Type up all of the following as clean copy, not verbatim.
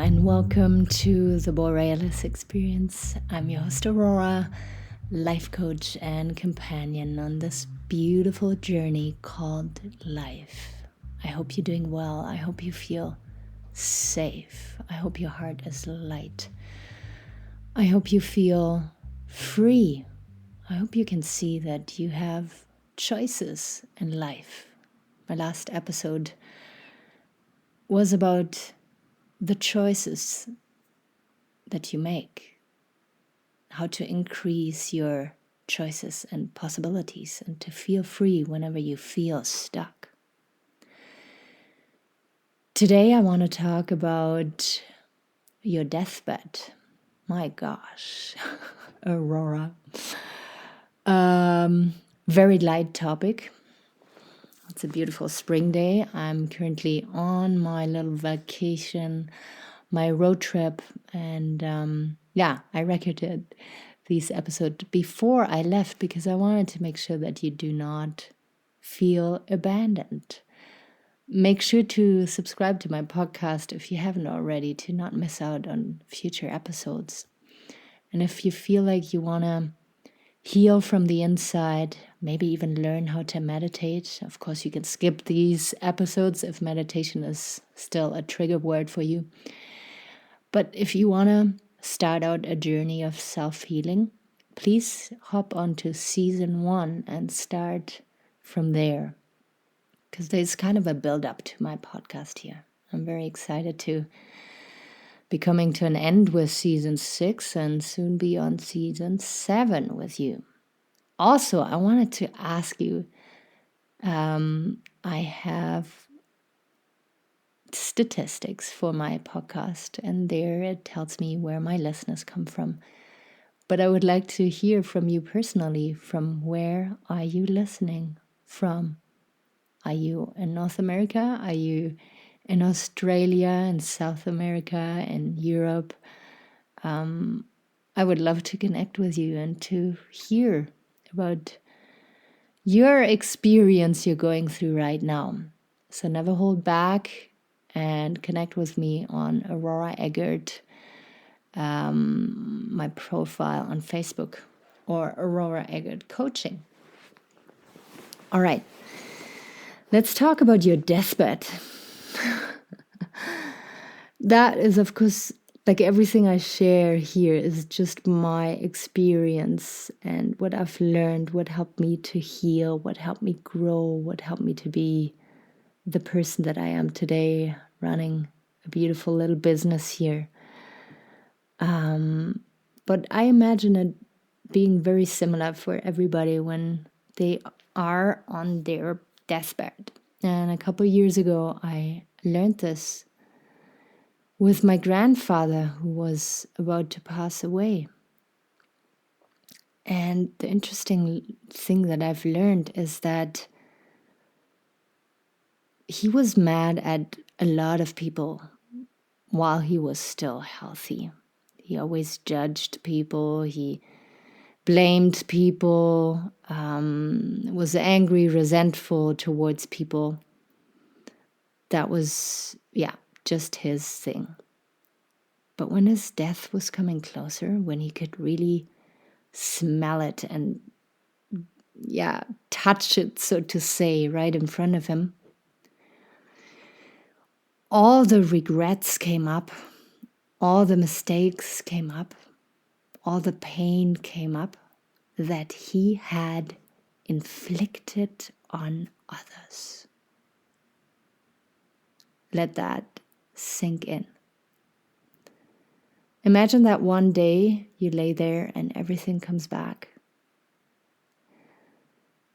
and welcome to the Borealis experience. I'm your host Aurora, life coach and companion on this beautiful journey called life. I hope you're doing well. I hope you feel safe. I hope your heart is light. I hope you feel free. I hope you can see that you have choices in life. My last episode was about the choices that you make, how to increase your choices and possibilities, and to feel free whenever you feel stuck. Today I want to talk about your deathbed. My gosh, Aurora. Very light topic. It's a beautiful spring day. I'm currently on my little vacation, my road trip, and I recorded this episode before I left because I wanted to make sure that you do not feel abandoned. Make sure to subscribe to my podcast if you haven't already to not miss out on future episodes. And if you feel like you want to heal from the inside, maybe even learn how to meditate. Of course, you can skip these episodes if meditation is still a trigger word for you. But if you want to start out a journey of self-healing, please hop onto season 1 and start from there. Because there's kind of a build-up to my podcast here. I'm very excited to be coming to an end with season 6 and soon be on season 7 with you. Also, I wanted to ask you, I have statistics for my podcast, and there it tells me where my listeners come from. But I would like to hear from you personally. From where are you listening from? Are you in North America? Are you in Australia, in South America, in Europe? I would love to connect with you and to hear about your experience you're going through right now. So never hold back and connect with me on Aurora Eggert, my profile on Facebook, or Aurora Eggert Coaching. All right, let's talk about your deathbed. That is, of course, like everything I share here is just my experience and what I've learned, what helped me to heal, what helped me grow, what helped me to be the person that I am today, running a beautiful little business here. But I imagine it being very similar for everybody when they are on their deathbed. And a couple of years ago, I learned this with my grandfather, who was about to pass away. And the interesting thing that I've learned is that he was mad at a lot of people while he was still healthy. He always judged people, he blamed people, was angry, resentful towards people. That was, just his thing. But when his death was coming closer, when he could really smell it and, touch it, so to say, right in front of him, all the regrets came up, all the mistakes came up, all the pain came up that he had inflicted on others. Let that sink in. Imagine that one day you lay there and everything comes back.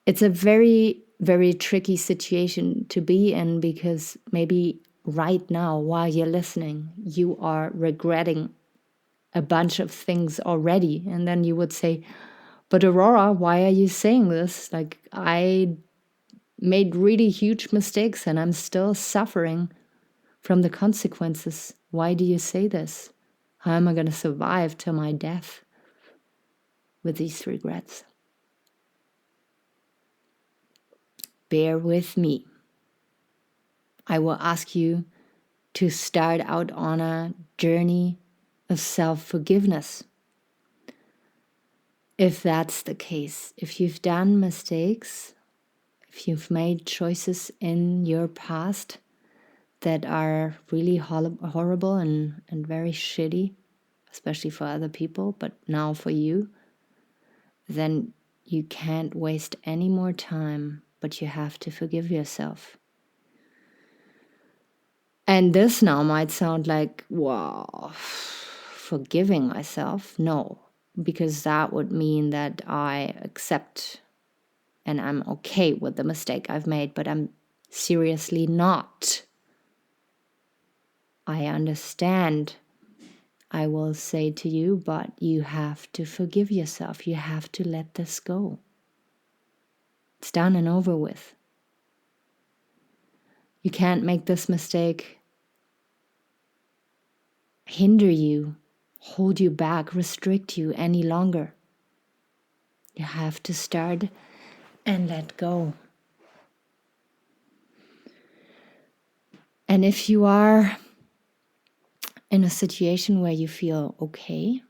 It's a very, very tricky situation to be in because maybe right now, while you're listening, you are regretting a bunch of things already. And then you would say, but Aurora, why are you saying this? Like, I made really huge mistakes and I'm still suffering from the consequences. Why do you say this? How am I going to survive till my death with these regrets? Bear with me. I will ask you to start out on a journey of self-forgiveness. If that's the case, if you've done mistakes, if you've made choices in your past that are really horrible and very shitty, especially for other people, but now for you, then you can't waste any more time, but you have to forgive yourself. And this now might sound like, wow, forgiving myself? No, because that would mean that I accept and I'm okay with the mistake I've made, but I'm seriously not. I understand, I will say to you, but you have to forgive yourself. You have to let this go. It's done and over with. You can't make this mistake hinder you, hold you back, restrict you any longer. You have to start and let go. And if you are in a situation where you feel okay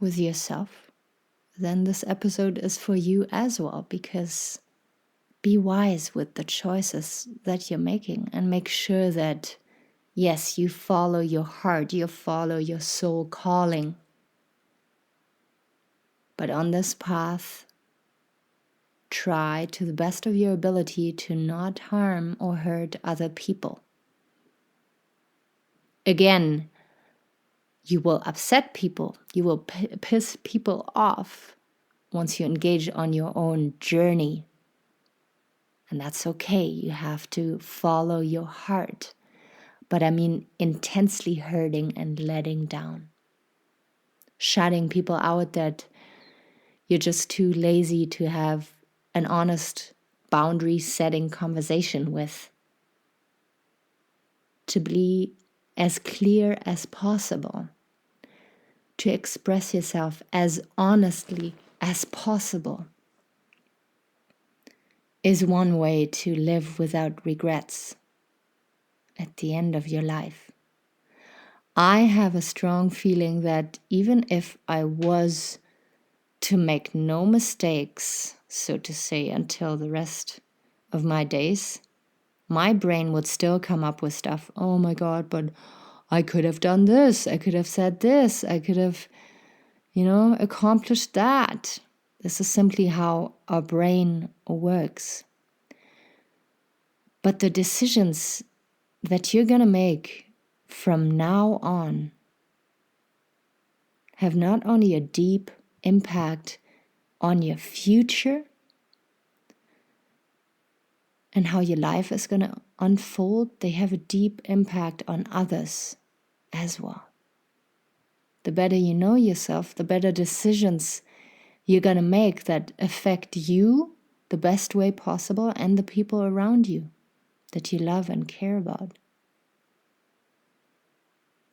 with yourself, then this episode is for you as well, because be wise with the choices that you're making and make sure that, yes, you follow your heart, you follow your soul calling. But on this path, try to the best of your ability to not harm or hurt other people. Again, you will upset people, you will piss people off once you engage on your own journey. And that's okay, you have to follow your heart. But I mean intensely hurting and letting down. Shutting people out that you're just too lazy to have an honest boundary setting conversation with. To be as clear as possible. To express yourself as honestly as possible is one way to live without regrets at the end of your life. I have a strong feeling that even if I was to make no mistakes, so to say, until the rest of my days, my brain would still come up with stuff. Oh my God, but I could have done this. I could have said this. I could have, accomplished that. This is simply how our brain works. But the decisions that you're going to make from now on have not only a deep impact on your future and how your life is going to unfold, they have a deep impact on others as well. The better you know yourself, the better decisions you're going to make that affect you the best way possible and the people around you that you love and care about.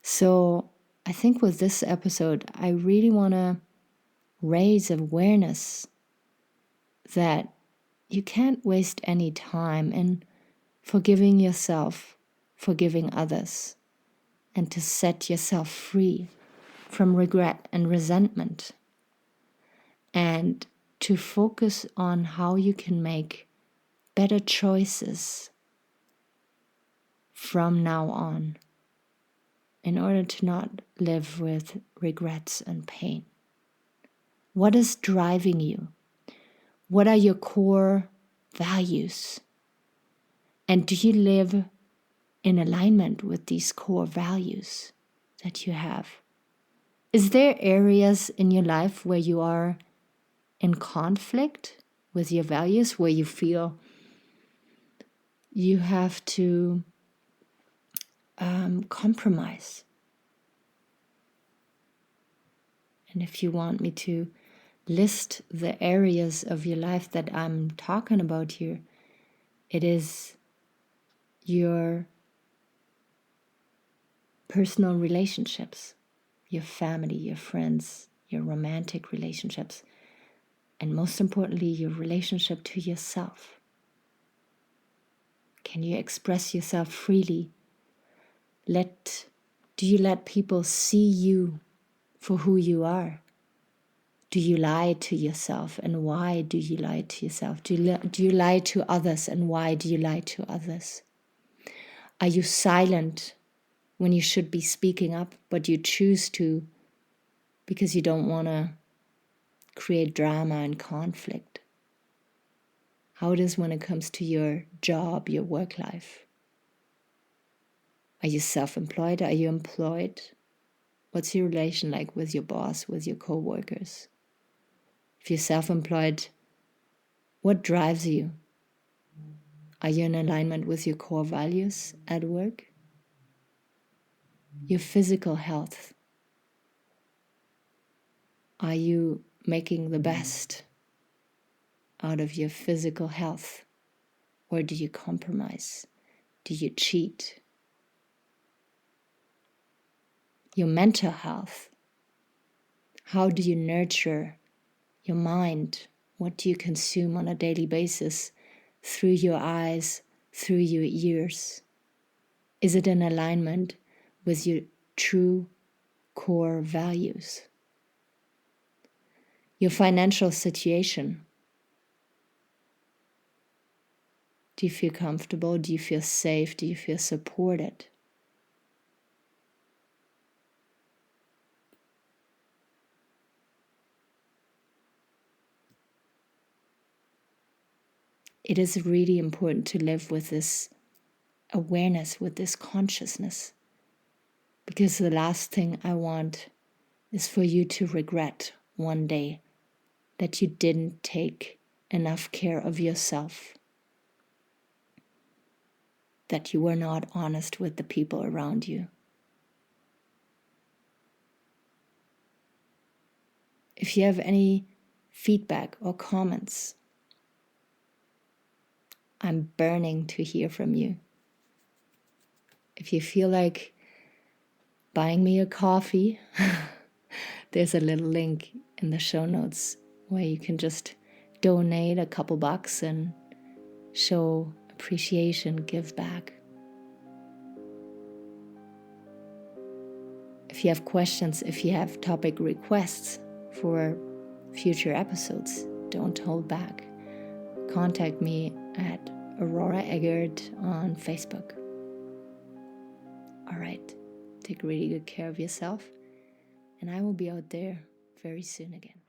So I think with this episode, I really want to raise awareness that you can't waste any time in forgiving yourself, forgiving others, and to set yourself free from regret and resentment, and to focus on how you can make better choices from now on in order to not live with regrets and pain. What is driving you? What are your core values? And do you live in alignment with these core values that you have? Is there areas in your life where you are in conflict with your values, where you feel you have to compromise? And if you want me to list the areas of your life that I'm talking about here, it is your personal relationships, your family, your friends, your romantic relationships, and most importantly, your relationship to yourself. Can you express yourself freely Do you let people see you for who you are? Do you lie to yourself, and why do you lie to yourself? Do you lie to others, and why do you lie to others? Are you silent when you should be speaking up, but you choose to because you don't want to create drama and conflict? How it is when it comes to your job, your work life? Are you self-employed? Are you employed? What's your relation like with your boss, with your co-workers? If you're self-employed, what drives you? Are you in alignment with your core values at work? Your physical health. Are you making the best out of your physical health? Or do you compromise? Do you cheat? Your mental health. How do you nurture your mind? What do you consume on a daily basis through your eyes, through your ears? Is it in alignment with your true core values? Your financial situation. Do you feel comfortable? Do you feel safe? Do you feel supported? It is really important to live with this awareness, with this consciousness, because the last thing I want is for you to regret one day that you didn't take enough care of yourself, that you were not honest with the people around you. If you have any feedback or comments, I'm burning to hear from you. If you feel like buying me a coffee, there's a little link in the show notes where you can just donate a couple bucks and show appreciation, give back. If you have questions, if you have topic requests for future episodes, don't hold back. Contact me at Aurora Eggert on Facebook. All right, take really good care of yourself, and I will be out there very soon again.